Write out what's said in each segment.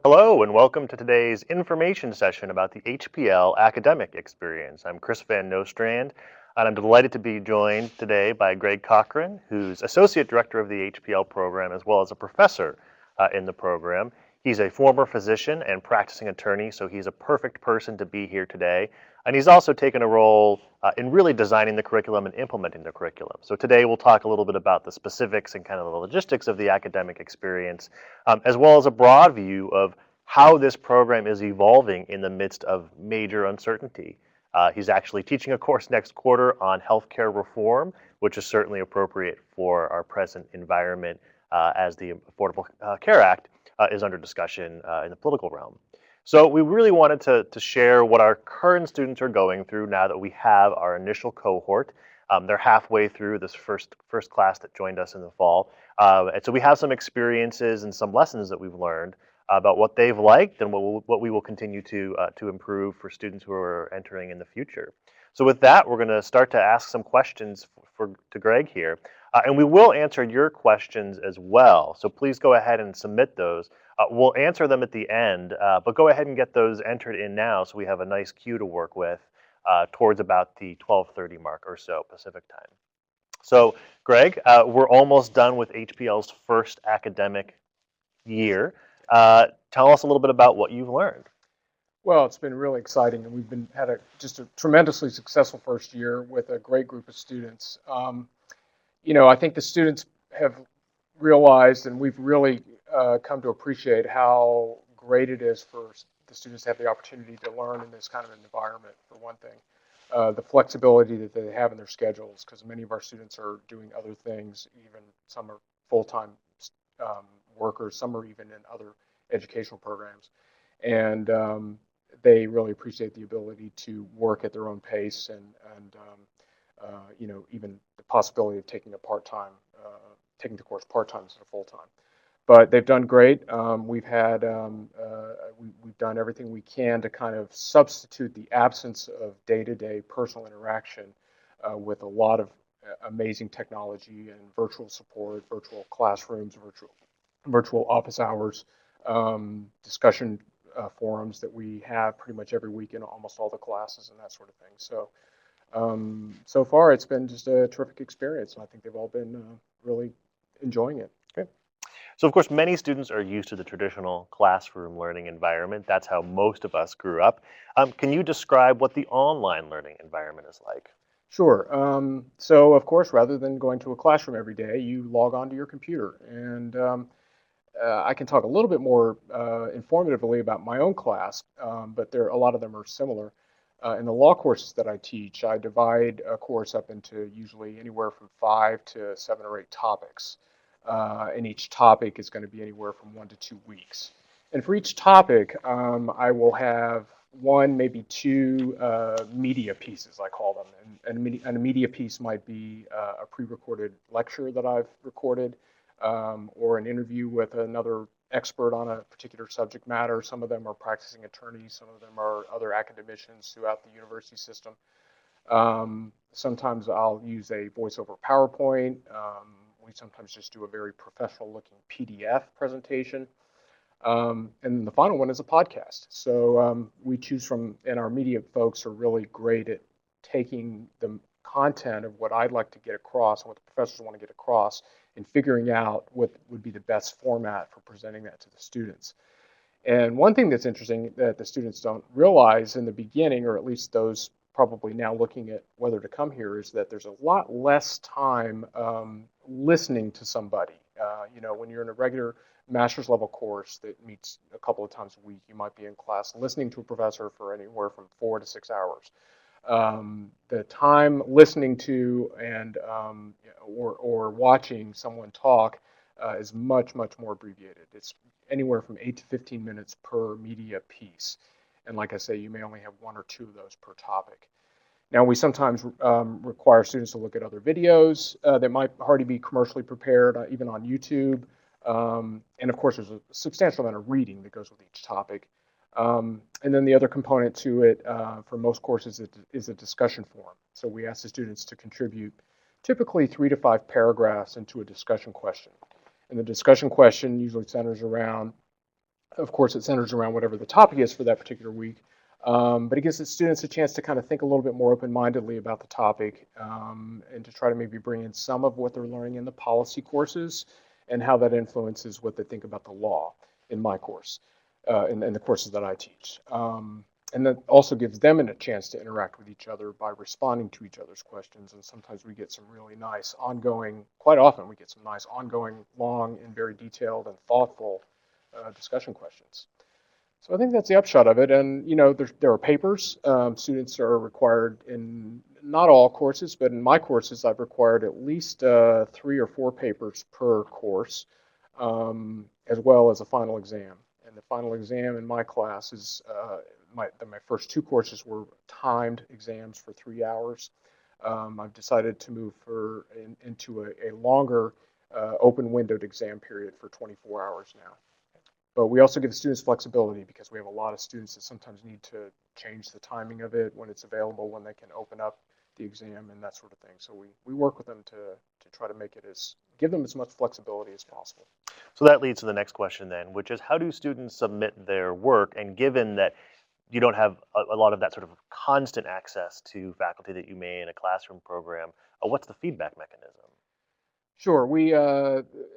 Hello and welcome to today's information session about the HPL academic experience. I'm Chris Van Nostrand, and I'm delighted to be joined today by Gregg Cochran, who's Associate Director of the HPL program as well as a professor in the program. He's a former physician and practicing attorney, so he's a perfect person to be here today. And he's also taken a role in really designing the curriculum and implementing the curriculum. So today we'll talk a little bit about the specifics and kind of the logistics of the academic experience, as well as a broad view of how this program is evolving in the midst of major uncertainty. He's actually teaching a course next quarter on healthcare reform, which is certainly appropriate for our present environment as the Affordable Care Act is under discussion in the political realm. So we really wanted to share what our current students are going through now that we have our initial cohort. They're halfway through this first class that joined us in the fall. And so we have some experiences and some lessons that we've learned about what they've liked and what we will continue to improve for students who are entering in the future. So with that, we're going to start to ask some questions to Gregg here. And we will answer your questions as well. So please go ahead and submit those. We'll answer them at the end, but go ahead and get those entered in now so we have a nice queue to work with towards about the 12:30 mark or so Pacific time. So Gregg, we're almost done with HPL's first academic year. Tell us a little bit about what you've learned. Well, it's been really exciting, and we've had just a tremendously successful first year with a great group of students. I think the students have realized, and we've really come to appreciate how great it is for the students to have the opportunity to learn in this kind of an environment, for one thing. The flexibility that they have in their schedules, because many of our students are doing other things, even some are full-time workers, some are even in other educational programs. And they really appreciate the ability to work at their own pace and even the possibility of taking the course part-time instead of full-time. But they've done great. We've done everything we can to kind of substitute the absence of day-to-day personal interaction with a lot of amazing technology and virtual support, virtual classrooms, virtual office hours, discussion forums that we have pretty much every week in almost all the classes and that sort of thing. So, so far it's been just a terrific experience, and I think they've all been really enjoying it. Great. So of course, many students are used to the traditional classroom learning environment. That's how most of us grew up. Can you describe what the online learning environment is like? Sure. So of course, rather than going to a classroom every day, you log on to your computer. And I can talk a little bit more informatively about my own class, but a lot of them are similar. In the law courses that I teach, I divide a course up into usually anywhere from 5 to 7 or 8 topics. And each topic is going to be anywhere from 1 to 2 weeks. And for each topic, I will have 1, maybe 2 media pieces, I call them. And a media piece might be a pre-recorded lecture that I've recorded, or an interview with another expert on a particular subject matter. Some of them are practicing attorneys, some of them are other academicians throughout the university system. Sometimes I'll use a voiceover PowerPoint. We sometimes just do a very professional looking PDF presentation. And then the final one is a podcast. So we choose from, and our media folks are really great at taking the content of what I'd like to get across and what the professors want to get across and figuring out what would be the best format for presenting that to the students. And one thing that's interesting that the students don't realize in the beginning, or at least those probably now looking at whether to come here, is that there's a lot less time listening to somebody. When you're in a regular master's level course that meets a couple of times a week, you might be in class listening to a professor for anywhere from 4 to 6 hours. The time listening to and or watching someone talk is much more abbreviated. It's anywhere from 8 to 15 minutes per media piece, and like I say, you may only have 1 or 2 of those per topic. Now, we sometimes require students to look at other videos that might already be commercially prepared, even on YouTube. And of course, there's a substantial amount of reading that goes with each topic. And then the other component to it for most courses is a discussion forum. So we ask the students to contribute typically 3 to 5 paragraphs into a discussion question. And the discussion question usually centers around Of course, it centers around whatever the topic is for that particular week. But it gives the students a chance to kind of think a little bit more open-mindedly about the topic, and to try to maybe bring in some of what they're learning in the policy courses and how that influences what they think about the law in my course, in the courses that I teach. And that also gives them a chance to interact with each other by responding to each other's questions. And sometimes we get some really nice ongoing, quite often we get some nice ongoing, long and very detailed and thoughtful discussion questions. So I think that's the upshot of it. And there are papers. Students are required in not all courses, but in my courses, I've required at least 3 or 4 papers per course, as well as a final exam. And the final exam in my class is my first 2 courses were timed exams for 3 hours. I've decided to move into a longer open-windowed exam period for 24 hours now. But we also give students flexibility because we have a lot of students that sometimes need to change the timing of it, when it's available, when they can open up the exam and that sort of thing. So we work with them to try to give them as much flexibility as possible. So that leads to the next question then, which is how do students submit their work? And given that you don't have a lot of that sort of constant access to faculty that you may in a classroom program, what's the feedback mechanism? Sure.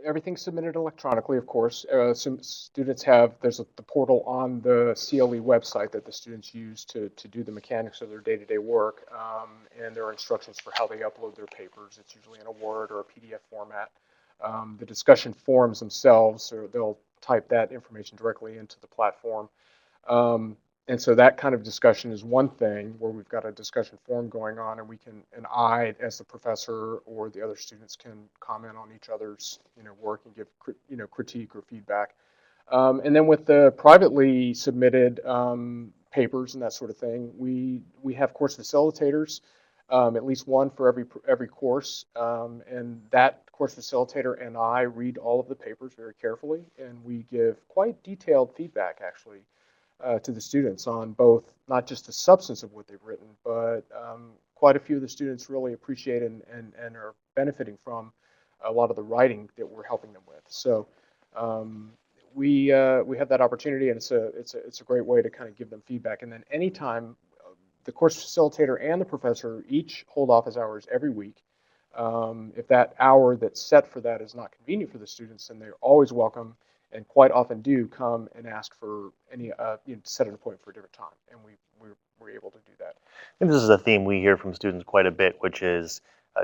Everything's submitted electronically, of course. Some students there's the portal on the CLE website that the students use to do the mechanics of their day-to-day work, and there are instructions for how they upload their papers. It's usually in a Word or a PDF format. The discussion forums themselves, or they'll type that information directly into the platform. And so that kind of discussion is one thing where we've got a discussion forum going on, and I, as the professor or the other students, can comment on each other's work and give critique or feedback. And then with the privately submitted papers and that sort of thing, we have course facilitators, at least one for every course, and that course facilitator and I read all of the papers very carefully, and we give quite detailed feedback actually. To the students on both, not just the substance of what they've written, but quite a few of the students really appreciate and are benefiting from a lot of the writing that we're helping them with. So we have that opportunity, and it's a great way to kind of give them feedback. And then anytime the course facilitator and the professor each hold office hours every week. If that hour that's set for that is not convenient for the students, then they're always welcome, and quite often do come and ask for any, set an appointment for a different time, and we're able to do that. I think this is a theme we hear from students quite a bit, which is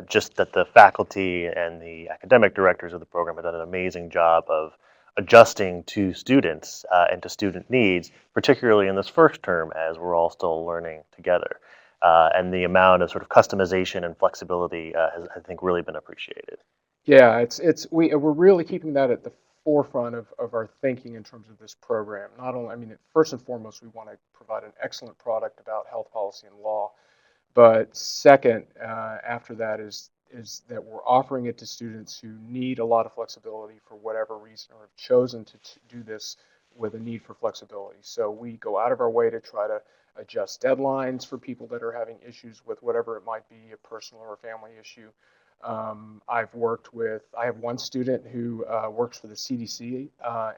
just that the faculty and the academic directors of the program have done an amazing job of adjusting to students and to student needs, particularly in this first term as we're all still learning together. And the amount of sort of customization and flexibility has, I think, really been appreciated. Yeah, we're really keeping that at the forefront of our thinking in terms of this program. Not only, first and foremost, we want to provide an excellent product about health policy and law, but second, after that is that we're offering it to students who need a lot of flexibility for whatever reason, or have chosen to do this with a need for flexibility. So we go out of our way to try to adjust deadlines for people that are having issues with whatever it might be, a personal or a family issue. I have one student who works for the CDC,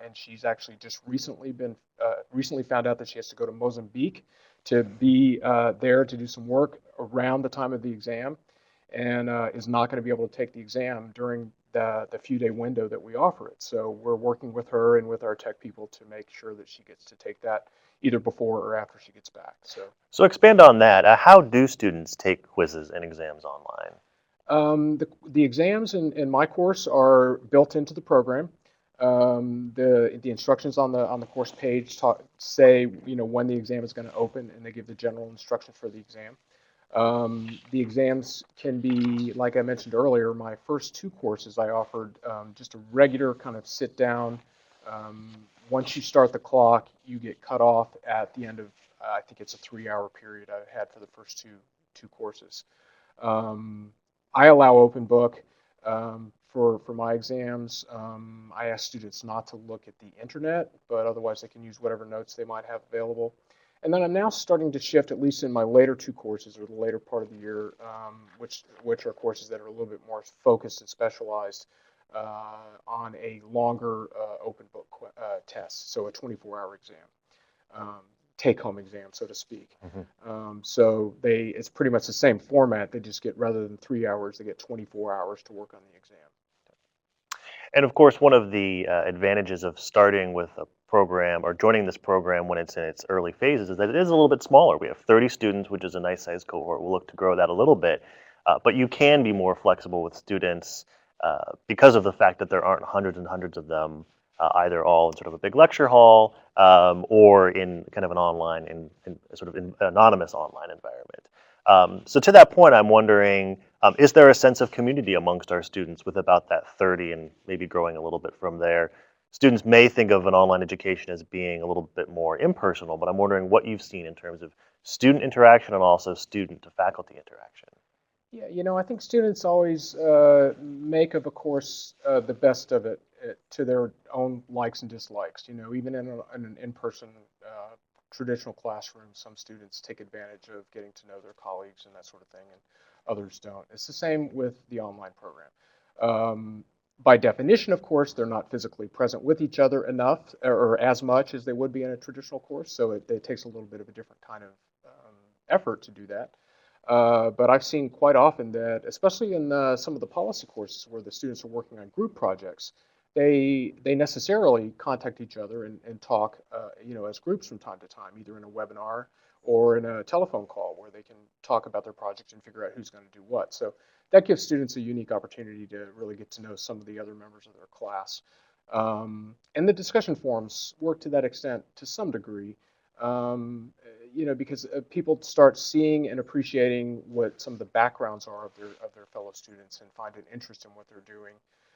and she's actually just recently found out that she has to go to Mozambique to be there to do some work around the time of the exam, and is not going to be able to take the exam during the few-day window that we offer it. So we're working with her and with our tech people to make sure that she gets to take that either before or after she gets back. So expand on that. How do students take quizzes and exams online? The exams in my course are built into the program. The instructions on the course page say when the exam is going to open, and they give the general instructions for the exam. The exams can be, like I mentioned earlier, my first 2 courses I offered just a regular kind of sit down. Once you start the clock, you get cut off at the end of, I think it's a 3-hour period I had for the first two courses. I allow open book for my exams. I ask students not to look at the internet, but otherwise they can use whatever notes they might have available. And then I'm now starting to shift, at least in my later 2 courses or the later part of the year, which are courses that are a little bit more focused and specialized. on a longer open book test, so a 24-hour exam, take-home exam, so to speak. So it's pretty much the same format. They just get, rather than 3 hours, they get 24 hours to work on the exam. And of course, one of the advantages of starting with a program or joining this program when it's in its early phases is that it is a little bit smaller. We have 30 students, which is a nice sized cohort. We'll look to grow that a little bit. But you can be more flexible with students because of the fact that there aren't hundreds and hundreds of them, either all in sort of a big lecture hall or in kind of an online, in sort of anonymous online environment. So to that point, I'm wondering, is there a sense of community amongst our students with about that 30 and maybe growing a little bit from there? Students may think of an online education as being a little bit more impersonal, but I'm wondering what you've seen in terms of student interaction and also student to faculty interaction. Yeah, I think students always make of a course the best of it to their own likes and dislikes. Even in an in-person traditional classroom, some students take advantage of getting to know their colleagues and that sort of thing, and others don't. It's the same with the online program. By definition, of course, they're not physically present with each other enough or as much as they would be in a traditional course, so it takes a little bit of a different kind of effort to do that. But I've seen quite often that, especially in some of the policy courses where the students are working on group projects, they necessarily contact each other and talk, as groups from time to time, either in a webinar or in a telephone call where they can talk about their project and figure out who's going to do what. So that gives students a unique opportunity to really get to know some of the other members of their class. And the discussion forums work to that extent to some degree. Because people start seeing and appreciating what some of the backgrounds are of their fellow students and find an interest in what they're doing.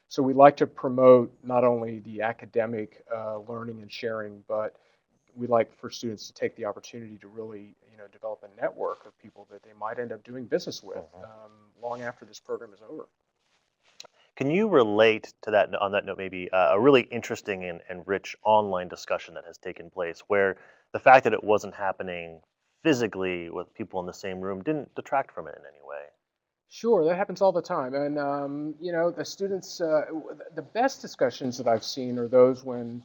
So we like to promote not only the academic learning and sharing, but we like for students to take the opportunity to really, develop a network of people that they might end up doing business with long after this program is over. Can you relate to that, on that note, maybe a really interesting and rich online discussion that has taken place where the fact that it wasn't happening physically with people in the same room didn't detract from it in any way? Sure, that happens all the time. And, the students, the best discussions that I've seen are those when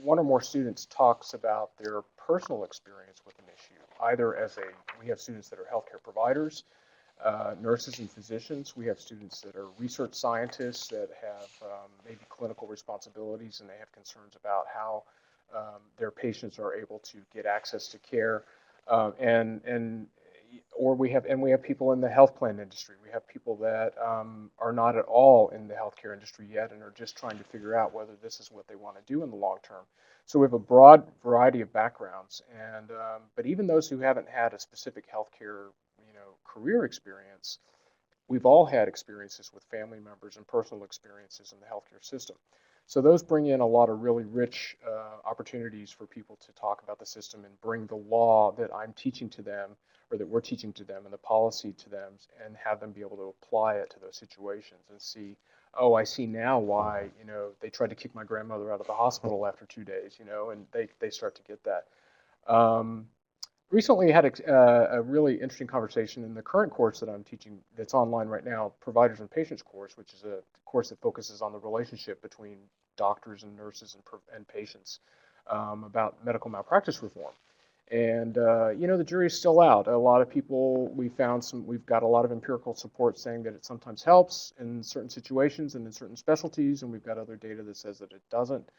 one or more students talks about their personal experience with an issue, either we have students that are healthcare providers, nurses and physicians. We have students that are research scientists that have maybe clinical responsibilities, and they have concerns about how their patients are able to get access to care. We have people in the health plan industry. We have people that are not at all in the healthcare industry yet and are just trying to figure out whether this is what they want to do in the long term. So we have a broad variety of backgrounds, and but even those who haven't had a specific healthcare career experience, we've all had experiences with family members and personal experiences in the healthcare system. So those bring in a lot of really rich opportunities for people to talk about the system and bring the law that I'm teaching to them, or that we're teaching to them, and the policy to them, and have them be able to apply it to those situations and see, oh, I see now why, they tried to kick my grandmother out of the hospital after 2 days, and they start to get that. Recently, I had a really interesting conversation in the current course that I'm teaching that's online right now, Providers and Patients course, which is a course that focuses on the relationship between doctors and nurses and patients, about medical malpractice reform. And, the jury is still out. A lot of people, we've got a lot of empirical support saying that it sometimes helps in certain situations and in certain specialties, and we've got other data that says that it doesn't.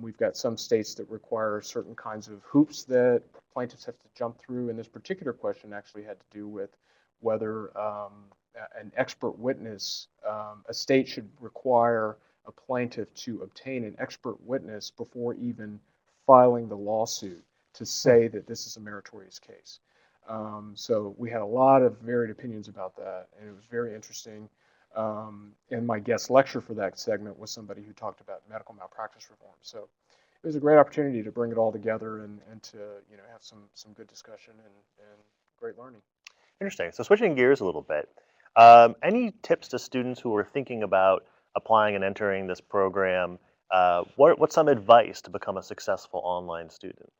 We've got some states that require certain kinds of hoops that plaintiffs have to jump through, and this particular question actually had to do with whether an expert witness, a state should require a plaintiff to obtain an expert witness before even filing the lawsuit to say that this is a meritorious case. So we had a lot of varied opinions about that, and it was very interesting. And my guest lecture for that segment was somebody who talked about medical malpractice reform. So it was a great opportunity to bring it all together and to have some good discussion and great learning. Interesting. So switching gears a little bit, any tips to students who are thinking about applying and entering this program? What's some advice to become a successful online student?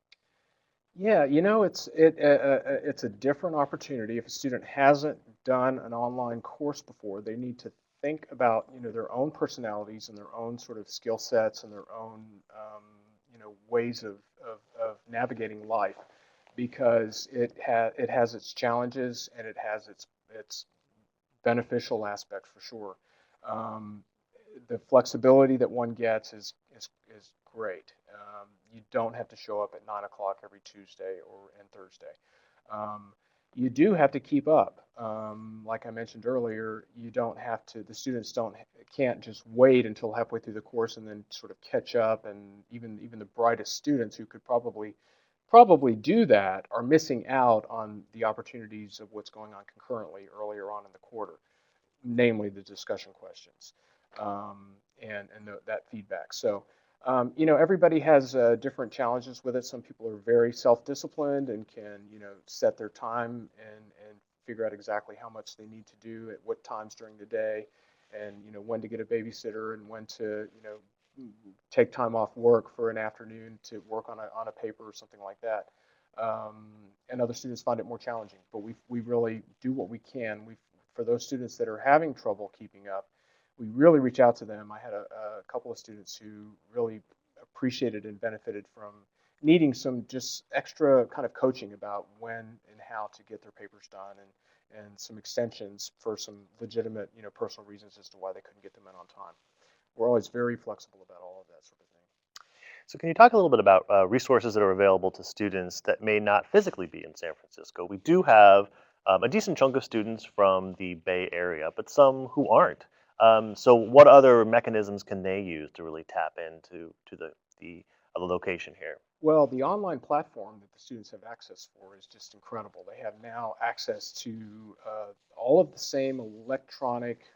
Yeah, it's a different opportunity. If a student hasn't done an online course before, they need to think about, their own personalities and their own sort of skill sets and their own, ways of navigating life, because it has its challenges and it has its beneficial aspects for sure. Um, the flexibility that one gets is great. You don't have to show up at 9 o'clock every Tuesday and Thursday. Um, you do have to keep up. Like I mentioned earlier, you don't have to. The students can't just wait until halfway through the course and then sort of catch up. And even the brightest students who could probably do that are missing out on the opportunities of what's going on concurrently earlier on in the quarter, namely the discussion questions, and that feedback. So, everybody has different challenges with it. Some people are very self-disciplined and can, set their time and figure out exactly how much they need to do at what times during the day, and when to get a babysitter and when to, take time off work for an afternoon to work on a paper or something like that. And other students find it more challenging, but we really do what we can. For those students that are having trouble keeping up, we really reach out to them. I had a couple of students who really appreciated and benefited from needing some just extra kind of coaching about when and how to get their papers done, and some extensions for some legitimate, personal reasons as to why they couldn't get them in on time. We're always very flexible about all of that sort of thing. So can you talk a little bit about resources that are available to students that may not physically be in San Francisco? We do have a decent chunk of students from the Bay Area, but some who aren't. So what other mechanisms can they use to really tap into the location here? Well, the online platform that the students have access for is just incredible. They have now access to all of the same electronic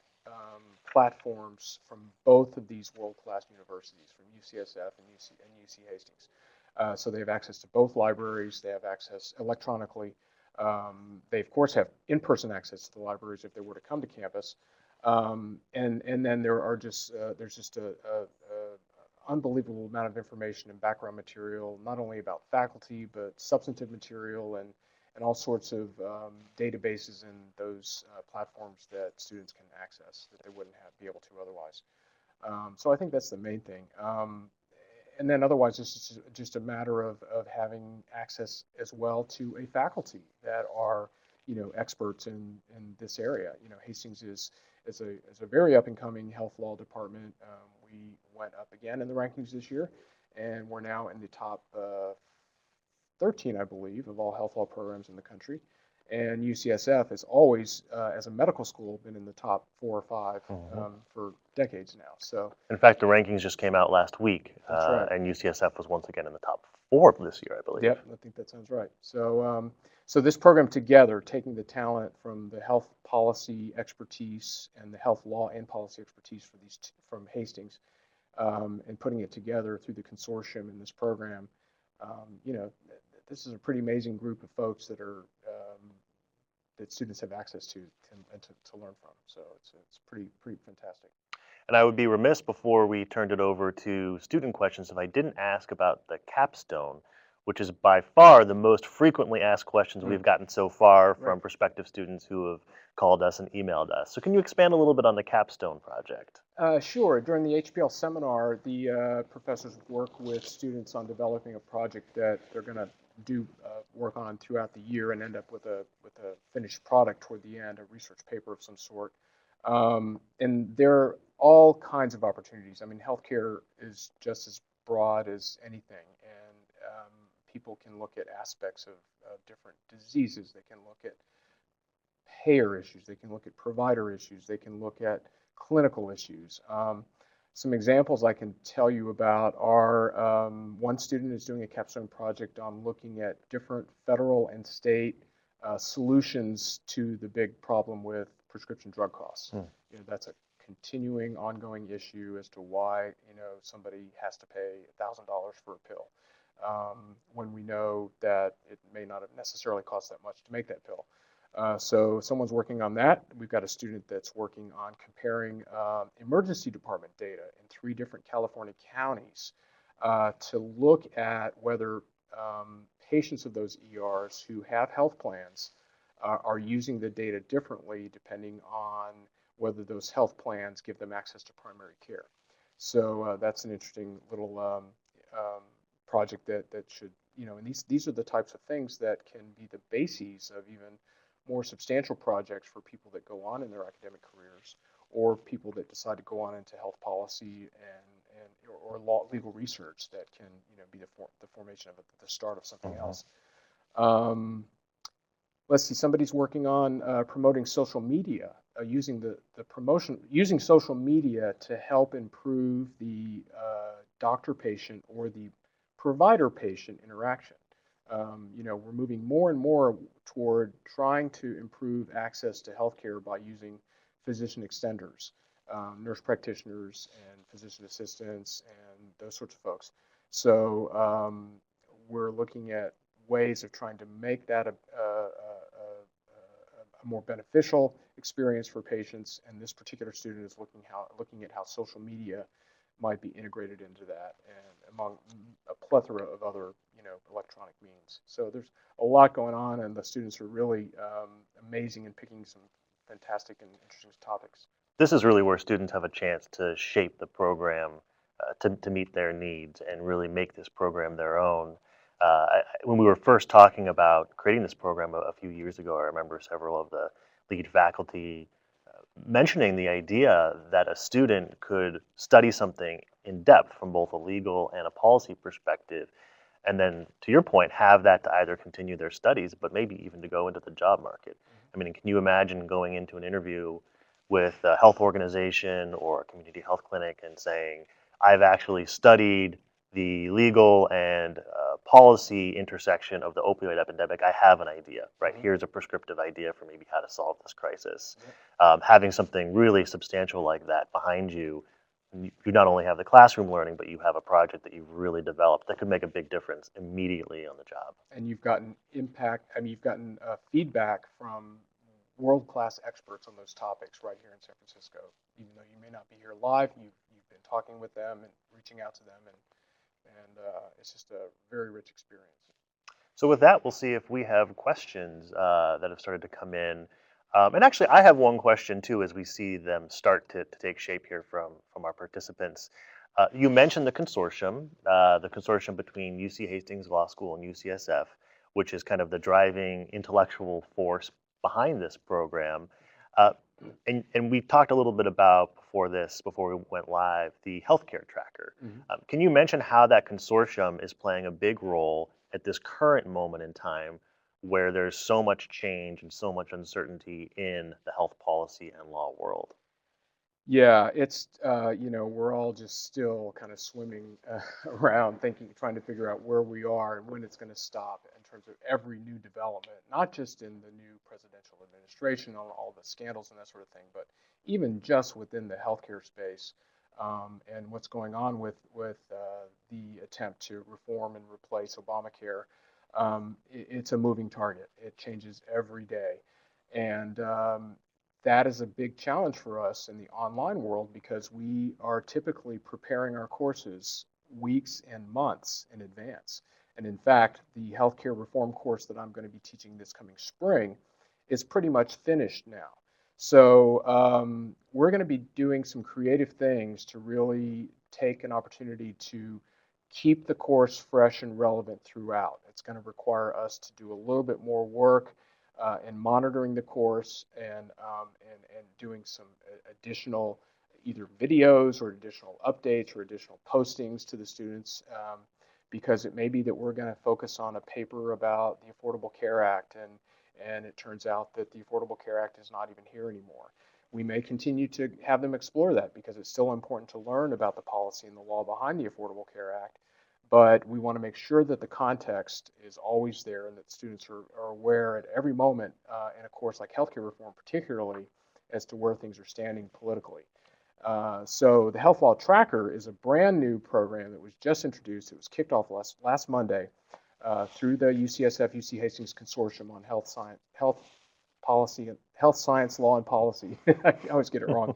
platforms from both of these world-class universities, from UCSF and UC Hastings. So they have access to both libraries. They have access electronically. They, of course, have in-person access to the libraries if they were to come to campus. And then there's just a unbelievable amount of information and background material, not only about faculty, but substantive material and all sorts of databases in those platforms that students can access that they wouldn't be able to otherwise. So I think that's the main thing. And then otherwise, it's just a matter of having access as well to a faculty that are, experts in this area. Hastings is a very up and coming health law department. We went up again in the rankings this year, and we're now in the top 13, I believe, of all health law programs in the country. And UCSF has always, as a medical school, been in the top 4 or 5 for decades now. So, in fact, the rankings just came out last week, that's right. And UCSF was once again in the top 4 this year, I believe. Yep, I think that sounds right. So, so this program together, taking the talent from the health policy expertise and the health law and policy expertise from Hastings, and putting it together through the consortium in this program, this is a pretty amazing group of folks that are that students have access to and to learn from. So it's pretty fantastic. And I would be remiss before we turned it over to student questions if I didn't ask about the Capstone, which is by far the most frequently asked questions we've gotten so far from prospective students who have called us and emailed us. So can you expand a little bit on the Capstone project? Sure. During the HPL seminar, the professors work with students on developing a project that they're going to do work on throughout the year and end up with a finished product toward the end, a research paper of some sort. And there are all kinds of opportunities. I mean, healthcare is just as broad as anything, and people can look at aspects of different diseases. They can look at payer issues. They can look at provider issues. They can look at clinical issues. Some examples I can tell you about are one student is doing a capstone project on looking at different federal and state solutions to the big problem with prescription drug costs. That's a continuing, ongoing issue as to why somebody has to pay $1,000 for a pill when we know that it may not have necessarily cost that much to make that pill. So someone's working on that. We've got a student that's working on comparing emergency department data in 3 different California counties to look at whether patients of those ERs who have health plans are using the data differently depending on whether those health plans give them access to primary care. So that's an interesting little project that should, and these are the types of things that can be the bases of even more substantial projects for people that go on in their academic careers, or people that decide to go on into health policy or legal research that can be the formation of the start of something else. Let's see, somebody's working on promoting social media, using social media to help improve the doctor-patient or the provider-patient interaction. We're moving more and more toward trying to improve access to healthcare by using physician extenders, nurse practitioners and physician assistants and those sorts of folks. So we're looking at ways of trying to make that a more beneficial experience for patients, and this particular student is looking at how social media might be integrated into that, and among a plethora of other electronic means. So there's a lot going on, and the students are really amazing in picking some fantastic and interesting topics. This is really where students have a chance to shape the program to meet their needs and really make this program their own. When we were first talking about creating this program a few years ago, I remember several of the lead faculty mentioning the idea that a student could study something in depth from both a legal and a policy perspective, and then, to your point, have that to either continue their studies, but maybe even to go into the job market. I mean, can you imagine going into an interview with a health organization or a community health clinic and saying, I've actually studied the legal and policy intersection of the opioid epidemic. I have an idea, right? Here's a prescriptive idea for maybe how to solve this crisis. Having something really substantial like that behind you, you not only have the classroom learning, but you have a project that you've really developed that could make a big difference immediately on the job. And you've gotten you've gotten feedback from world-class experts on those topics right here in San Francisco. Even though you may not be here live, you've been talking with them and reaching out to them, and it's just a very rich experience. So with that, we'll see if we have questions that have started to come in. And actually, I have one question too, as we see them start to take shape here from our participants. You mentioned the consortium between UC Hastings Law School and UCSF, which is kind of the driving intellectual force behind this program. And we talked a little bit about before we went live, the healthcare tracker. Can you mention how that consortium is playing a big role at this current moment in time where there's so much change and so much uncertainty in the health policy and law world? Yeah, it's we're all just still kind of swimming around, trying to figure out where we are and when it's going to stop in terms of every new development, not just in the new presidential administration on all the scandals and that sort of thing, but even just within the healthcare space, and what's going on with the attempt to reform and replace Obamacare. It's a moving target. It changes every day, and that is a big challenge for us in the online world because we are typically preparing our courses weeks and months in advance. And in fact, the healthcare reform course that I'm going to be teaching this coming spring is pretty much finished now. So we're going to be doing some creative things to really take an opportunity to keep the course fresh and relevant throughout. It's going to require us to do a little bit more work in monitoring the course and doing some additional either videos or additional updates or additional postings to the students, because it may be that we're going to focus on a paper about the Affordable Care Act, and it turns out that the Affordable Care Act is not even here anymore. We may continue to have them explore that because it's still important to learn about the policy and the law behind the Affordable Care Act, but we want to make sure that the context is always there and that students are aware at every moment in a course like healthcare reform particularly as to where things are standing politically. So the Health Law Tracker is a brand new program that was just introduced. It was kicked off last Monday through the UCSF UC Hastings Consortium on Health Science, Law, and Policy. I always get it wrong.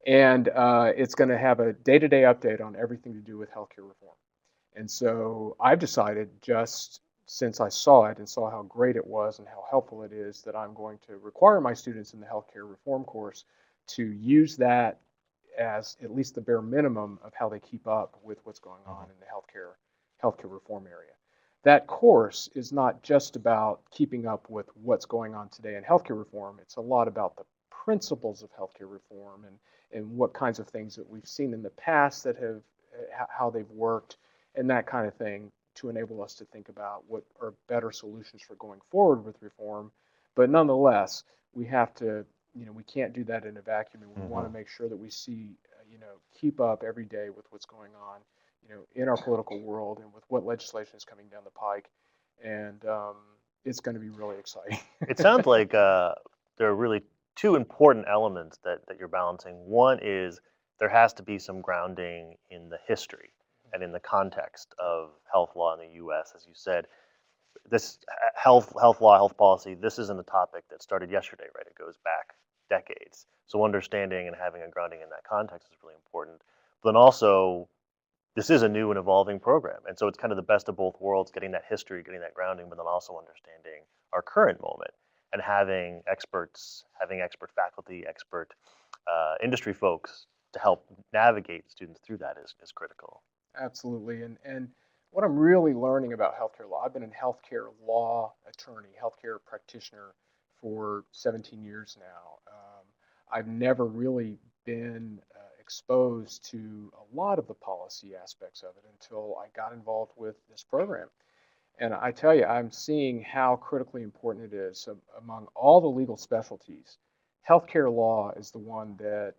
And it's going to have a day-to-day update on everything to do with healthcare reform. And so I've decided just since I saw it and saw how great it was and how helpful it is, that I'm going to require my students in the healthcare reform course to use that as at least the bare minimum of how they keep up with what's going on in the healthcare reform area. That course is not just about keeping up with what's going on today in healthcare reform. It's a lot about the principles of healthcare reform and what kinds of things that we've seen in the past that have how they've worked and that kind of thing, to enable us to think about what are better solutions for going forward with reform. But nonetheless, we have to, we can't do that in a vacuum, and we want to make sure that we see, keep up every day with what's going on, in our political world and with what legislation is coming down the pike. And it's going to be really exciting. It sounds like there are really two important elements that you're balancing. One is there has to be some grounding in the history and in the context of health law in the U.S. As you said, this health law, health policy, this isn't a topic that started yesterday, right? It goes back decades. So understanding and having a grounding in that context is really important. But then also, this is a new and evolving program. And so it's kind of the best of both worlds, getting that history, getting that grounding, but then also understanding our current moment and having experts, having expert faculty, expert industry folks to help navigate students through that is critical. Absolutely. And what I'm really learning about healthcare law, I've been an healthcare law attorney, healthcare practitioner for 17 years now. I've never really been exposed to a lot of the policy aspects of it until I got involved with this program. And I tell you, I'm seeing how critically important it is. So among all the legal specialties, healthcare law is the one that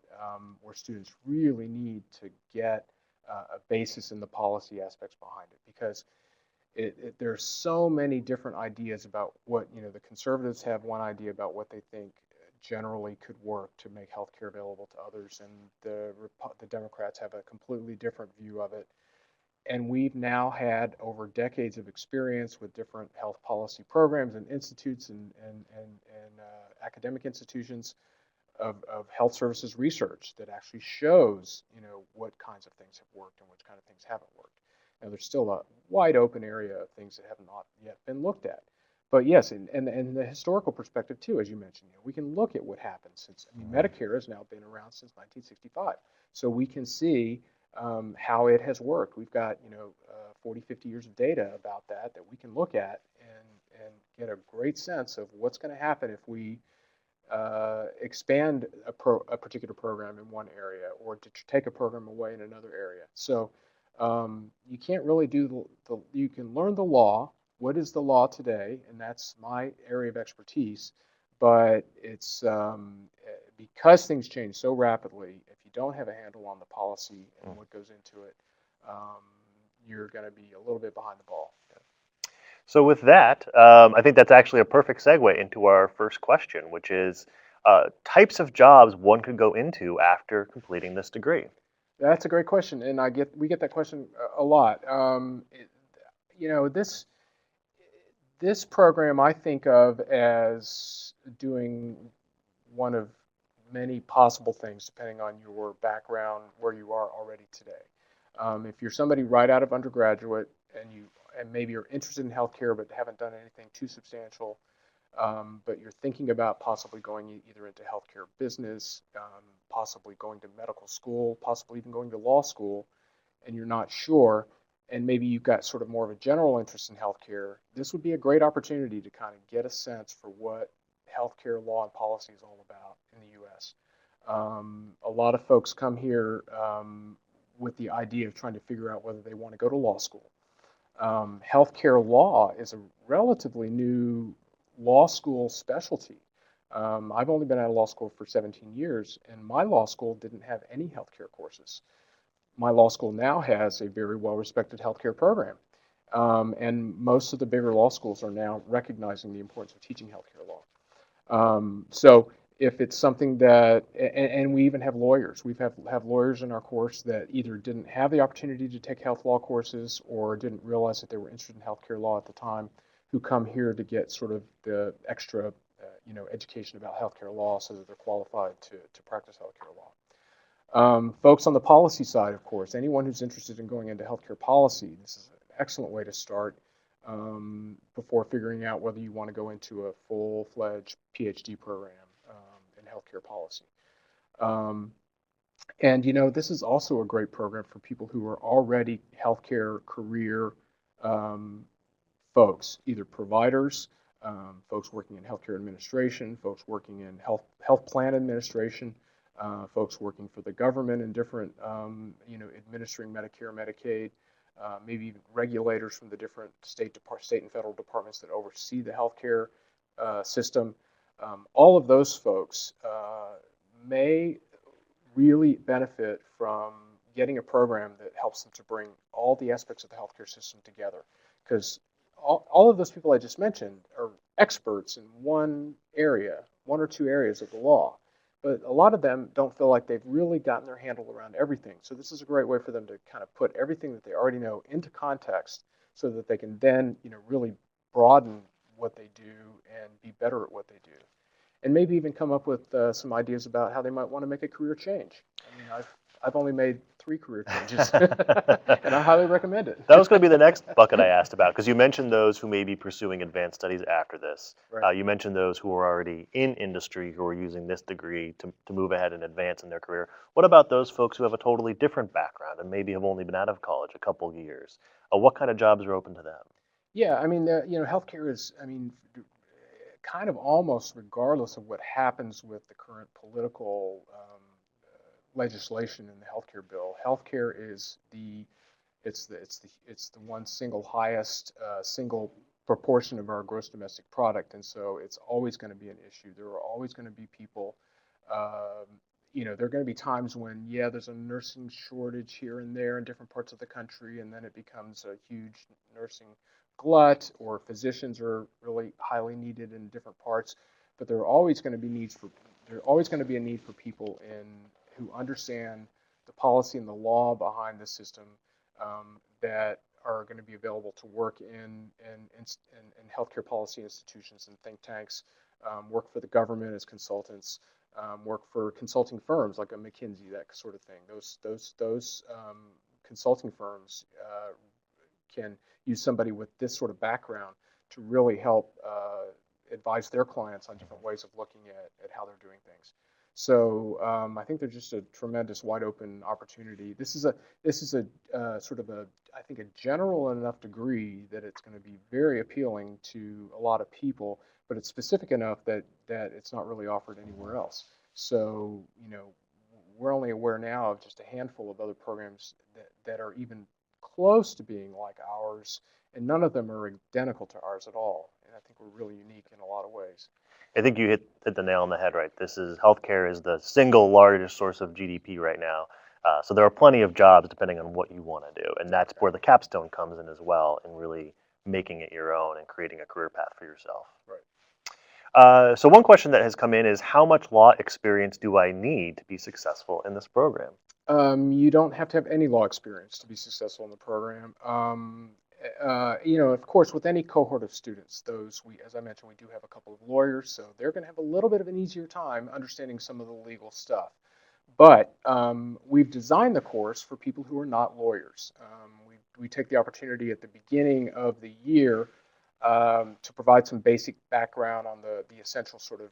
where students really need to get a basis in the policy aspects behind it, because there's so many different ideas about what, the conservatives have one idea about what they think generally could work to make healthcare available to others, and the Democrats have a completely different view of it. And we've now had over decades of experience with different health policy programs and institutes and academic institutions of health services research that actually shows, what kinds of things have worked and which kind of things haven't worked. Now, there's still a wide open area of things that have not yet been looked at. But yes, and the historical perspective too, as you mentioned, we can look at what happened since, Medicare has now been around since 1965. So we can see how it has worked. We've got, 40, 50 years of data about that we can look at and get a great sense of what's going to happen if we expand a particular program in one area or to take a program away in another area. So you can't really do you can learn the law. What is the law today? And that's my area of expertise. But it's because things change so rapidly, if you don't have a handle on the policy and what goes into it, you're going to be a little bit behind the ball. So with that, I think that's actually a perfect segue into our first question, which is types of jobs one could go into after completing this degree. That's a great question, and we get that question a lot. This program I think of as doing one of many possible things depending on your background, where you are already today. If you're somebody right out of undergraduate and maybe you're interested in healthcare but haven't done anything too substantial, but you're thinking about possibly going either into healthcare business, possibly going to medical school, possibly even going to law school, and you're not sure, and maybe you've got sort of more of a general interest in healthcare, this would be a great opportunity to kind of get a sense for what healthcare law and policy is all about in the U.S. A lot of folks come here with the idea of trying to figure out whether they want to go to law school. Healthcare law is a relatively new law school specialty. I've only been out of law school for 17 years, and my law school didn't have any healthcare courses. My law school now has a very well-respected healthcare program, and most of the bigger law schools are now recognizing the importance of teaching healthcare law. So if it's something that, and we even have lawyers. We have lawyers in our course that either didn't have the opportunity to take health law courses or didn't realize that they were interested in healthcare law at the time, who come here to get sort of the extra, education about healthcare law so that they're qualified to practice healthcare law. Folks on the policy side, of course, anyone who's interested in going into healthcare policy, this is an excellent way to start. before figuring out whether you want to go into a full-fledged PhD program in healthcare policy. And this is also a great program for people who are already healthcare career folks, either providers, folks working in healthcare administration, folks working in health plan administration, folks working for the government in different, administering Medicare, Medicaid, maybe even regulators from the different state and federal departments that oversee the healthcare system. All of those folks may really benefit from getting a program that helps them to bring all the aspects of the healthcare system together. Because all of those people I just mentioned are experts in one or two areas of the law. But a lot of them don't feel like they've really gotten their handle around everything. So this is a great way for them to kind of put everything that they already know into context so that they can then, really broaden what they do and be better at what they do. And maybe even come up with some ideas about how they might want to make a career change. I mean, I've only made 3 career changes, and I highly recommend it. That was going to be the next bucket I asked about, because you mentioned those who may be pursuing advanced studies after this. Right. You mentioned those who are already in industry who are using this degree to move ahead and advance in their career. What about those folks who have a totally different background and maybe have only been out of college a couple of years? What kind of jobs are open to them? Yeah, I mean, healthcare is, kind of almost regardless of what happens with the current political legislation in the healthcare bill. Healthcare is it's the one single highest single proportion of our gross domestic product, and so it's always going to be an issue. There are always going to be people. There are going to be times when, there's a nursing shortage here and there in different parts of the country, and then it becomes a huge nursing glut, or physicians are really highly needed in different parts. But there are always going to be a need for people who understand the policy and the law behind the system, that are going to be available to work in healthcare policy institutions and think tanks, work for the government as consultants, work for consulting firms like a McKinsey, that sort of thing. Those consulting firms can use somebody with this sort of background to really help advise their clients on different ways of looking at how they're doing things. So I think there's just a tremendous wide open opportunity. This is a sort of I think a general enough degree that it's going to be very appealing to a lot of people, but it's specific enough that it's not really offered anywhere else. So we're only aware now of just a handful of other programs that are even close to being like ours, and none of them are identical to ours at all. And I think we're really unique in a lot of ways. I think you hit the nail on the head, right? Healthcare is the single largest source of GDP right now. So there are plenty of jobs depending on what you want to do. And that's where the Capstone comes in as well, and really making it your own and creating a career path for yourself. Right. So one question that has come in is, how much law experience do I need to be successful in this program? You don't have to have any law experience to be successful in the program. Of course, with any cohort of students, as I mentioned, we do have a couple of lawyers, so they're going to have a little bit of an easier time understanding some of the legal stuff. But we've designed the course for people who are not lawyers. We take the opportunity at the beginning of the year to provide some basic background on the essential sort of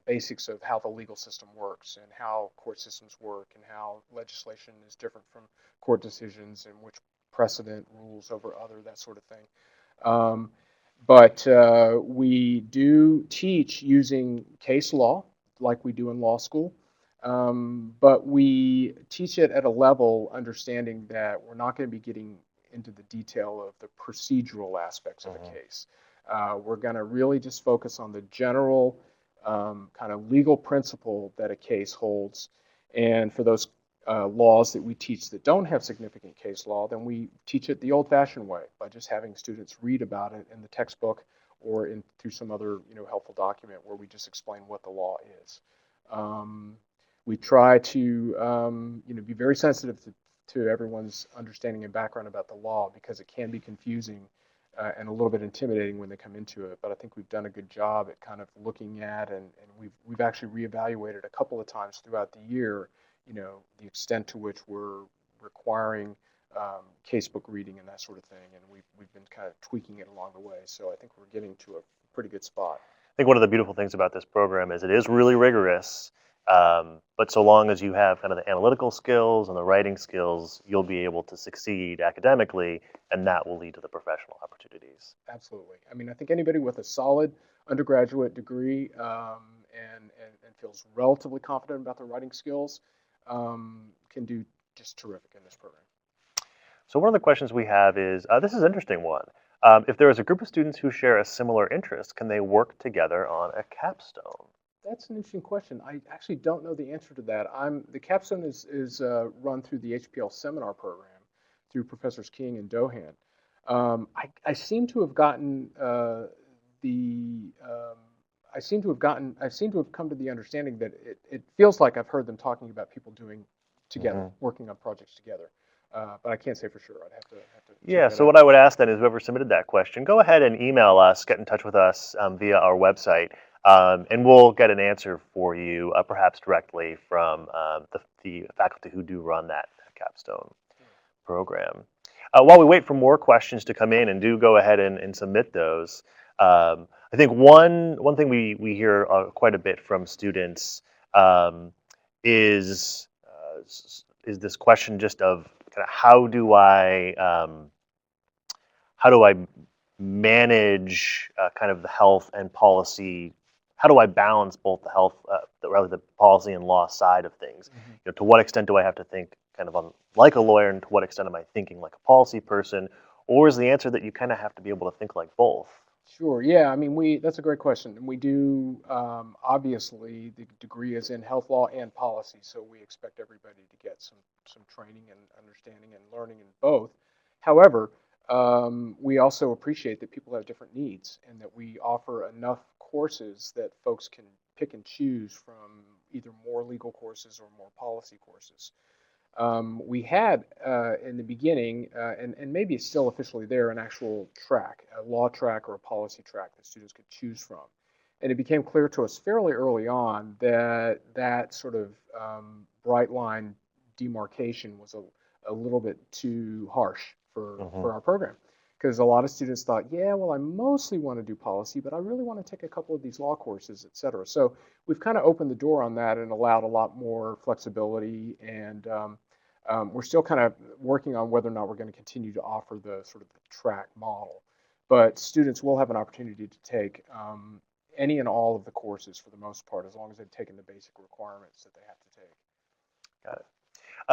basics of how the legal system works and how court systems work and how legislation is different from court decisions and which precedent rules over other, that sort of thing. But we do teach using case law like we do in law school. But we teach it at a level understanding that we're not going to be getting into the detail of the procedural aspects of a case. We're going to really just focus on the general kind of legal principle that a case holds. And for those laws that we teach that don't have significant case law, then we teach it the old-fashioned way by just having students read about it in the textbook or through some other helpful document where we just explain what the law is. We try to be very sensitive to everyone's understanding and background about the law, because it can be confusing and a little bit intimidating when they come into it. But I think we've done a good job at kind of looking at, and we've actually reevaluated a couple of times throughout the year, the extent to which we're requiring casebook reading and that sort of thing, and we've been kind of tweaking it along the way. So I think we're getting to a pretty good spot. I think one of the beautiful things about this program is it is really rigorous, but so long as you have kind of the analytical skills and the writing skills, you'll be able to succeed academically, and that will lead to the professional opportunities. Absolutely. I mean, I think anybody with a solid undergraduate degree and feels relatively confident about their writing skills can do just terrific in this program. So one of the questions we have is, this is an interesting one. If there is a group of students who share a similar interest, can they work together on a capstone? That's an interesting question. I actually don't know the answer to that. The capstone is run through the HPL seminar program through Professors King and Dohan. I seem to have gotten I seem to have come to the understanding that it feels like I've heard them talking about people doing together, working on projects together. But I can't say for sure. I'd have to Yeah, check that so out. what I would ask then is whoever submitted that question, go ahead and email us, get in touch with us via our website, and we'll get an answer for you, perhaps directly from the faculty who do run that capstone program. While we wait for more questions to come in, and do go ahead and submit those, I think one thing we hear quite a bit from students is this question just of kind of how do I manage kind of the health and policy? How do I balance both the health, the policy and law side of things? You know, to what extent do I have to think kind of like a lawyer, and to what extent am I thinking like a policy person? Or is the answer that you kind of have to be able to think like both? Sure. Yeah. I mean, that's a great question. And we do, obviously, the degree is in health law and policy, so we expect everybody to get some training and understanding and learning in both. However, we also appreciate that people have different needs and that we offer enough courses that folks can pick and choose from either more legal courses or more policy courses. We had in the beginning, and maybe it's still officially there, an actual track, a law track or a policy track that students could choose from. And it became clear to us fairly early on that that sort of bright line demarcation was a little bit too harsh for our program. Because a lot of students thought, yeah, well, I mostly want to do policy, but I really want to take a couple of these law courses, et cetera. So we've kind of opened the door on that and allowed a lot more flexibility. And we're still kind of working on whether or not we're going to continue to offer the sort of the track model. But students will have an opportunity to take any and all of the courses for the most part, as long as they've taken the basic requirements that they have to take. Got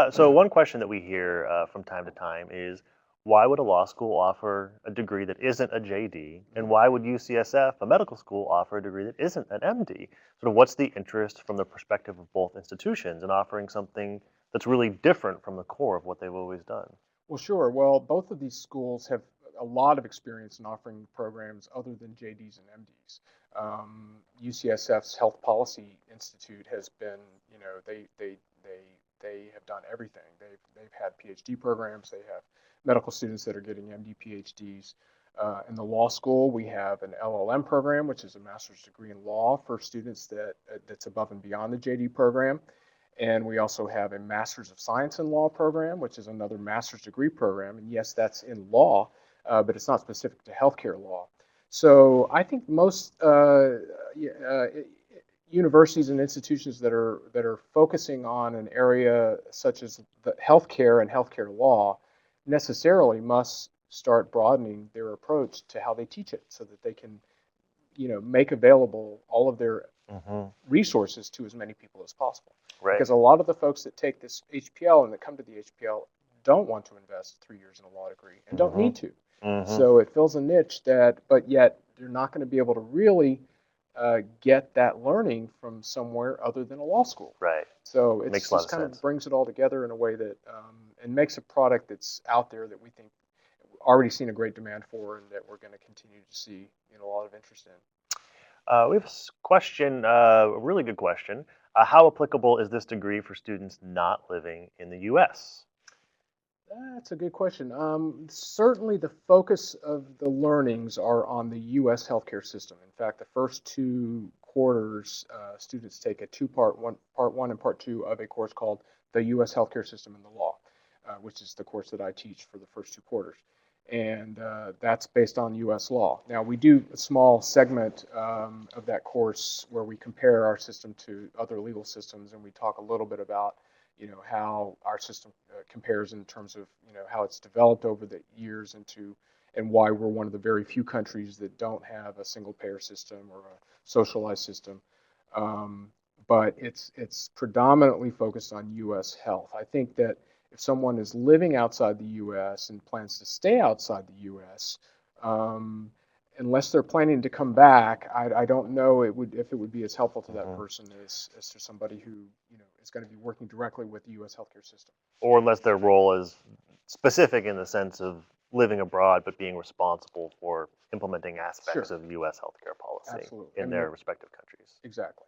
it. So one question that we hear from time to time is, why would a law school offer a degree that isn't a JD? And why would UCSF, a medical school, offer a degree that isn't an MD? Sort of what's the interest from the perspective of both institutions in offering something that's really different from the core of what they've always done? Well, sure. Well, both of these schools have a lot of experience in offering programs other than JDs and MDs. UCSF's Health Policy Institute has been, you know, they have done everything. They've had PhD programs. They have medical students that are getting MD PhDs. In the law school, we have an LLM program, which is a master's degree in law for students that's above and beyond the JD program. And we also have a Master's of Science in Law program, which is another master's degree program. And yes, that's in law, but it's not specific to healthcare law. So I think most universities and institutions that are focusing on an area such as the healthcare and healthcare law necessarily must start broadening their approach to how they teach it, so that they can, you know, make available all of their resources to as many people as possible. Right. Because a lot of the folks that take this HPL and that come to the HPL don't want to invest 3 years in a law degree and don't need to. So it fills a niche but yet they're not going to be able to really get that learning from somewhere other than a law school. Right. So it Makes a lot just of kind sense. of brings it all together in a way that and makes a product that's out there that we think already seen a great demand for, and that we're going to continue to see, you know, a lot of interest in. We have a question, a really good question. How applicable is this degree for students not living in the U.S.? That's a good question. Certainly the focus of the learnings are on the U.S. healthcare system. In fact, the first 2 quarters, students take a part one and part 2 of a course called the U.S. healthcare system and the law. which is the course that I teach for the first 2 quarters. And that's based on U.S. law. Now, we do a small segment of that course where we compare our system to other legal systems, and we talk a little bit about, how our system compares in terms of, how it's developed over the years and why we're one of the very few countries that don't have a single-payer system or a socialized system. But it's predominantly focused on U.S. health. I think that if someone is living outside the U.S. and plans to stay outside the U.S., unless they're planning to come back, I don't know if it would be as helpful to that person as to somebody who is going to be working directly with the U.S. healthcare system. Or unless their role is specific in the sense of living abroad but being responsible for implementing aspects of U.S. healthcare policy in their respective countries. Exactly.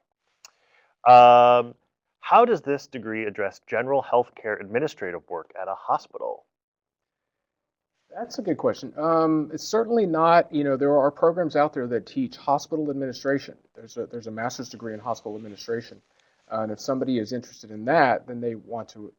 How does this degree address general healthcare administrative work at a hospital? That's a good question. It's certainly not, there are programs out there that teach hospital administration. There's a master's degree in hospital administration. And if somebody is interested in that, then they want to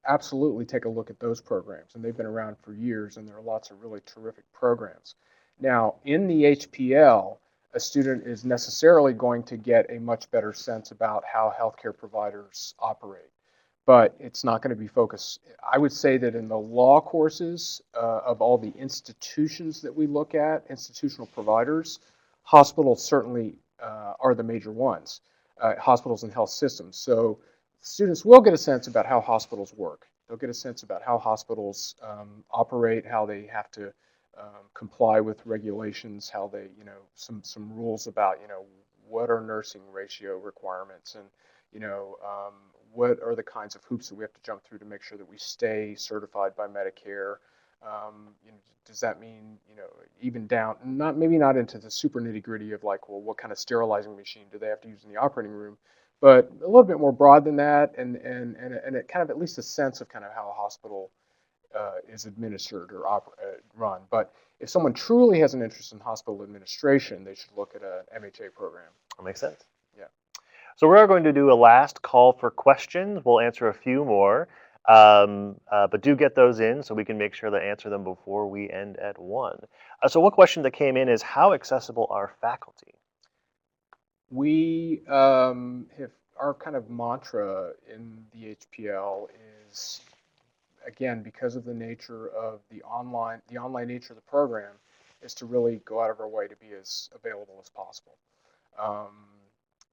absolutely take a look at those programs. And they've been around for years, and there are lots of really terrific programs. Now, in the HPL, a student is necessarily going to get a much better sense about how healthcare providers operate. But it's not going to be focused. I would say that in the law courses of all the institutions that we look at, institutional providers, hospitals certainly are the major ones, hospitals and health systems. So students will get a sense about how hospitals work. They'll get a sense about how hospitals operate, how they have to comply with regulations, how they, some rules about, what are nursing ratio requirements, and, what are the kinds of hoops that we have to jump through to make sure that we stay certified by Medicare. Does that mean, even down, maybe not into the super nitty gritty of like, well, what kind of sterilizing machine do they have to use in the operating room, but a little bit more broad than that, and it kind of at least a sense of kind of how a hospital is administered or run. But if someone truly has an interest in hospital administration, they should look at an MHA program. That makes sense. Yeah. So we're going to do a last call for questions. We'll answer a few more, but do get those in so we can make sure to answer them before we end at 1. So one question that came in is, how accessible are faculty? We have, our kind of mantra in the HPL is, again, because of the nature of the online nature of the program, is to really go out of our way to be as available as possible.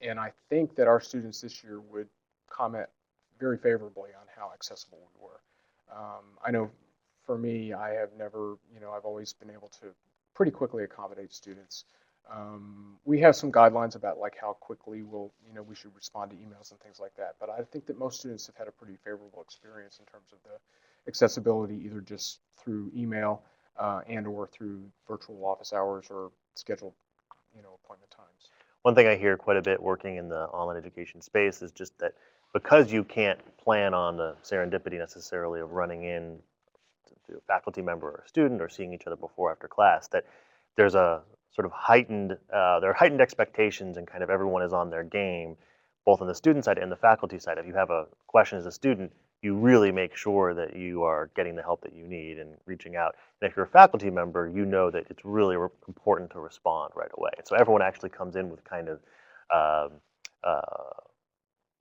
And I think that our students this year would comment very favorably on how accessible we were. I know for me, I have never, I've always been able to pretty quickly accommodate students. We have some guidelines about like how quickly we should respond to emails and things like that. But I think that most students have had a pretty favorable experience in terms of the accessibility, either just through email and or through virtual office hours or scheduled, appointment times. One thing I hear quite a bit working in the online education space is just that because you can't plan on the serendipity necessarily of running in to a faculty member or a student or seeing each other before or after class, that there's a sort of there are heightened expectations, and kind of everyone is on their game, both on the student side and the faculty side. If you have a question as a student, you really make sure that you are getting the help that you need and reaching out. And if you're a faculty member, you know that it's really important to respond right away. So everyone actually comes in with kind of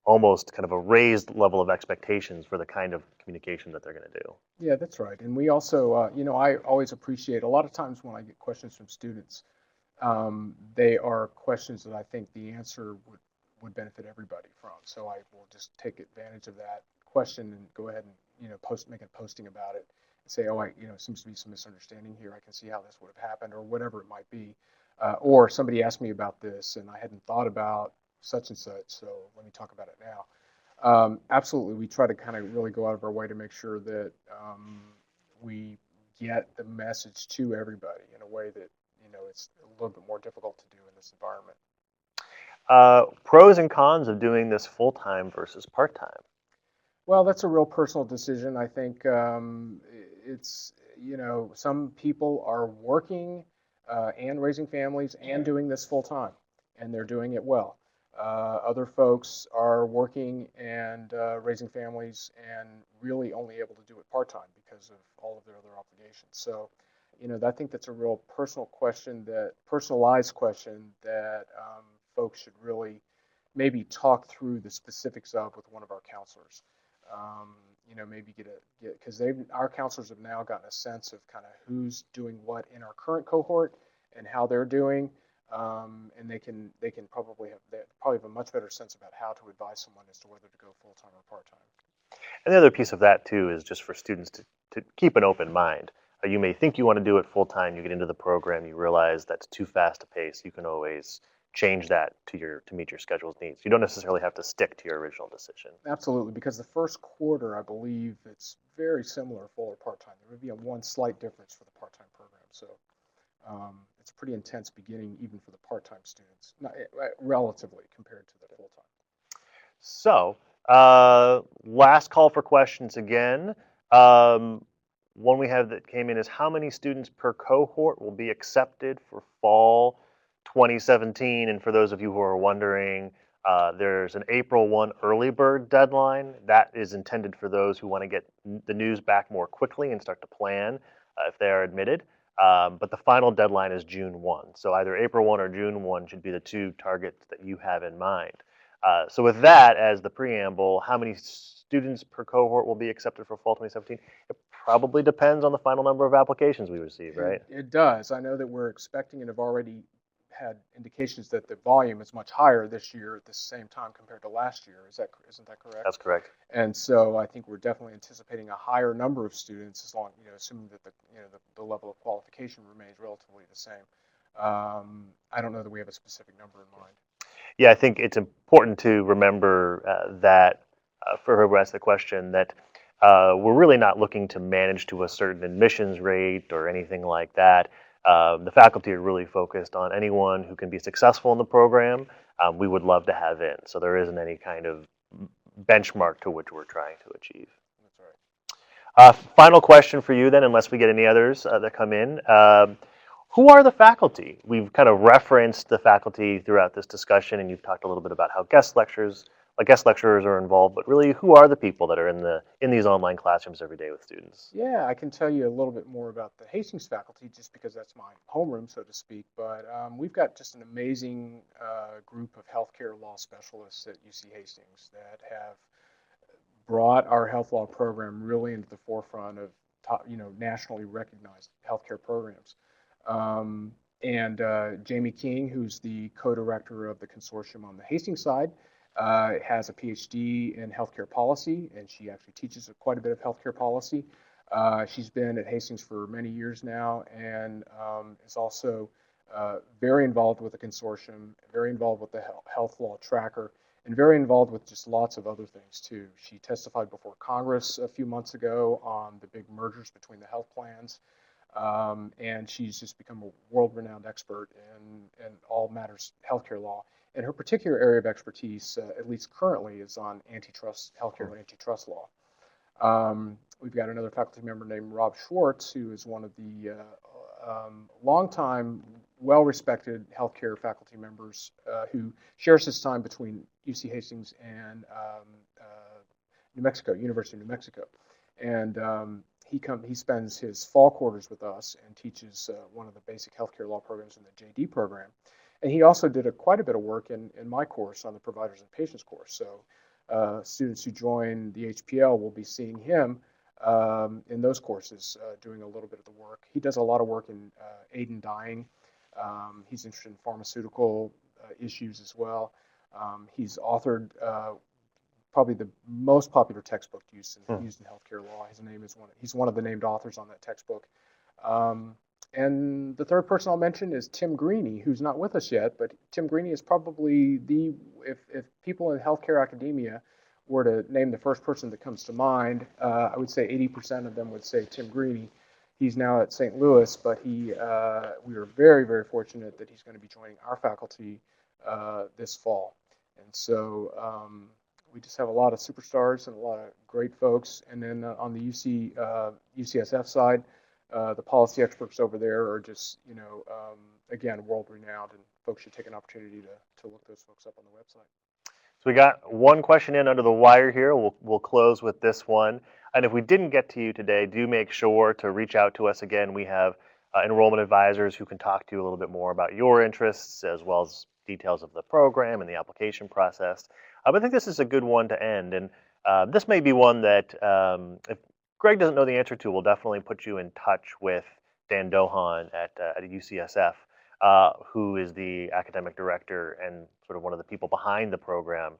almost kind of a raised level of expectations for the kind of communication that they're going to do. Yeah, that's right. And we also, I always appreciate, a lot of times when I get questions from students, they are questions that I think the answer would benefit everybody from. So I will just take advantage of that question and go ahead and make a posting about it and say, oh, seems to be some misunderstanding here. I can see how this would have happened, or whatever it might be. Or somebody asked me about this and I hadn't thought about such and such, so let me talk about it now. Absolutely, we try to kind of really go out of our way to make sure that we get the message to everybody in a way that it's a little bit more difficult to do in this environment. Pros and cons of doing this full-time versus part-time? Well, that's a real personal decision. I think it's, some people are working and raising families and doing this full-time, and they're doing it well. Other folks are working and raising families and really only able to do it part-time because of all of their other obligations. So, I think that's a real personalized question that folks should really maybe talk through the specifics of with one of our counselors. Maybe because our counselors have now gotten a sense of kind of who's doing what in our current cohort and how they're doing, and they can probably have a much better sense about how to advise someone as to whether to go full time or part time. And the other piece of that too is just for students to keep an open mind. You may think you want to do it full time. You get into the program, you realize that's too fast a pace. You can always change that to meet your schedule's needs. You don't necessarily have to stick to your original decision. Absolutely, because the first quarter, I believe, it's very similar, full or part time. There would be one slight difference for the part time program. So it's a pretty intense beginning, even for the part time students, relatively compared to the full time. So last call for questions again. One we have that came in is how many students per cohort will be accepted for fall 2017? And for those of you who are wondering, there's an April 1 early bird deadline. That is intended for those who want to get the news back more quickly and start to plan if they are admitted. But the final deadline is June 1. So either April 1 or June 1 should be the two targets that you have in mind. So with that as the preamble, how many students per cohort will be accepted for fall 2017? It probably depends on the final number of applications we receive, right? It does. I know that we're expecting and have already had indications that the volume is much higher this year at the same time compared to last year. Isn't that correct? That's correct. And so I think we're definitely anticipating a higher number of students, as long, assuming that the level of qualification remains relatively the same. I don't know that we have a specific number in mind. Yeah, I think it's important to remember that for whoever asked the question, that we're really not looking to manage to a certain admissions rate or anything like that. The faculty are really focused on anyone who can be successful in the program. We would love to have in, so there isn't any kind of benchmark to which we're trying to achieve. That's right. Final question for you then, unless we get any others that come in. Who are the faculty? We've kind of referenced the faculty throughout this discussion, and you've talked a little bit about how guest lecturers are involved, but really, who are the people that are in these online classrooms every day with students? Yeah, I can tell you a little bit more about the Hastings faculty just because that's my homeroom, so to speak. But we've got just an amazing group of healthcare law specialists at UC Hastings that have brought our health law program really into the forefront of nationally recognized healthcare programs. And Jamie King, who's the co-director of the consortium on the Hastings side, has a PhD in healthcare policy, and she actually teaches quite a bit of healthcare policy. She's been at Hastings for many years now, and is also very involved with the consortium, very involved with the health law tracker, and very involved with just lots of other things too. She testified before Congress a few months ago on the big mergers between the health plans. And she's just become a world-renowned expert in all matters healthcare law. And her particular area of expertise, at least currently, is on healthcare and antitrust law. We've got another faculty member named Rob Schwartz, who is one of the longtime, well-respected healthcare faculty members who shares his time between UC Hastings and New Mexico, University of New Mexico. And he spends his fall quarters with us and teaches one of the basic healthcare law programs in the JD program. And he also did quite a bit of work in my course on the providers and patients course. So students who join the HPL will be seeing him in those courses doing a little bit of the work. He does a lot of work in aid in dying. He's interested in pharmaceutical issues as well. He's authored probably the most popular textbook used in healthcare law. He's one of the named authors on that textbook. And the third person I'll mention is Tim Greenie, who's not with us yet, but Tim Greenie is probably if people in healthcare academia were to name the first person that comes to mind, I would say 80% of them would say Tim Greenie. He's now at St. Louis, but we are very, very fortunate that he's going to be joining our faculty this fall. And so we just have a lot of superstars and a lot of great folks. And then on the UCSF side, The policy experts over there are just, again, world renowned, and folks should take an opportunity to look those folks up on the website. So we got one question in under the wire here. We'll close with this one. And if we didn't get to you today, do make sure to reach out to us again. We have enrollment advisors who can talk to you a little bit more about your interests as well as details of the program and the application process. But I think this is a good one to end. And this may be one that if Gregg doesn't know the answer to, we'll definitely put you in touch with Dan Dohan at UCSF. Who is the academic director and sort of one of the people behind the program.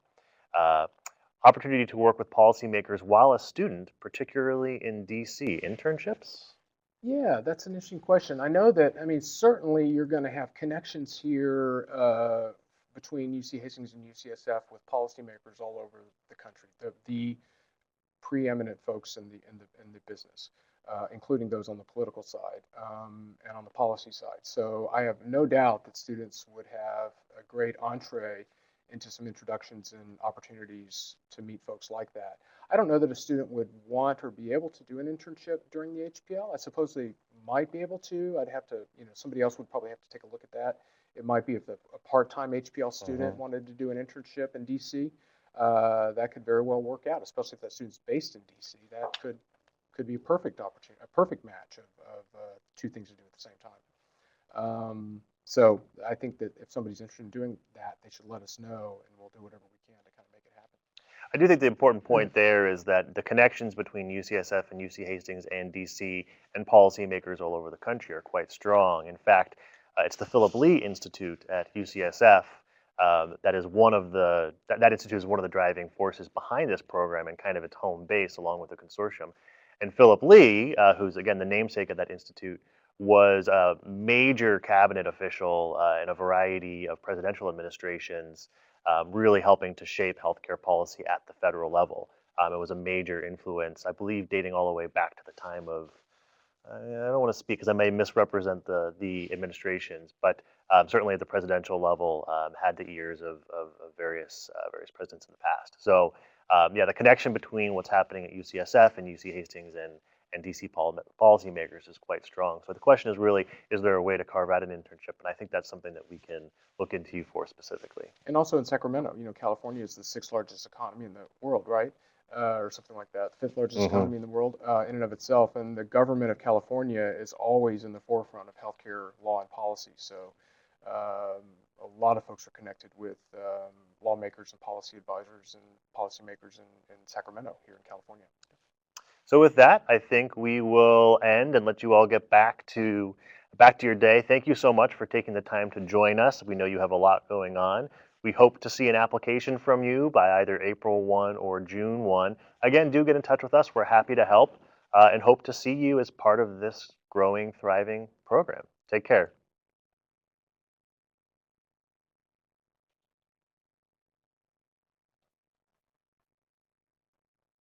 Opportunity to work with policymakers while a student, particularly in DC. Internships? Yeah, that's an interesting question. I know that, certainly you're going to have connections here between UC Hastings and UCSF with policymakers all over the country. The preeminent folks in the business, including those on the political side and on the policy side. So I have no doubt that students would have a great entree into some introductions and opportunities to meet folks like that. I don't know that a student would want or be able to do an internship during the HPL. I suppose they might be able to. I'd have to, somebody else would probably have to take a look at that. It might be if a part-time HPL student wanted to do an internship in DC, that could very well work out, especially if that student's based in DC. That could be a perfect opportunity, a perfect match of two things to do at the same time. So I think that if somebody's interested in doing that, they should let us know, and we'll do whatever we can to kind of make it happen. I do think the important point there is that the connections between UCSF and UC Hastings and DC and policymakers all over the country are quite strong. In fact, it's the Philip Lee Institute at UCSF that institute is one of the driving forces behind this program and kind of its home base along with the consortium. And Philip Lee, who's again the namesake of that institute, was a major cabinet official in a variety of presidential administrations, really helping to shape healthcare policy at the federal level. It was a major influence, I believe, dating all the way back to the time of, I don't want to speak because I may misrepresent the administrations, but certainly at the presidential level, had the ears of various presidents in the past. So yeah, the connection between what's happening at UCSF and UC Hastings and DC policymakers is quite strong. So the question is really, is there a way to carve out an internship? And I think that's something that we can look into for specifically. And also in Sacramento, California is the 6th largest economy in the world, right? Or something like that, the 5th largest economy in the world in and of itself. And the government of California is always in the forefront of healthcare law and policy. So a lot of folks are connected with lawmakers and policy advisors and policymakers in Sacramento here in California. So with that, I think we will end and let you all get back to your day. Thank you so much for taking the time to join us. We know you have a lot going on. We hope to see an application from you by either April 1 or June 1. Again, do get in touch with us. We're happy to help and hope to see you as part of this growing, thriving program. Take care.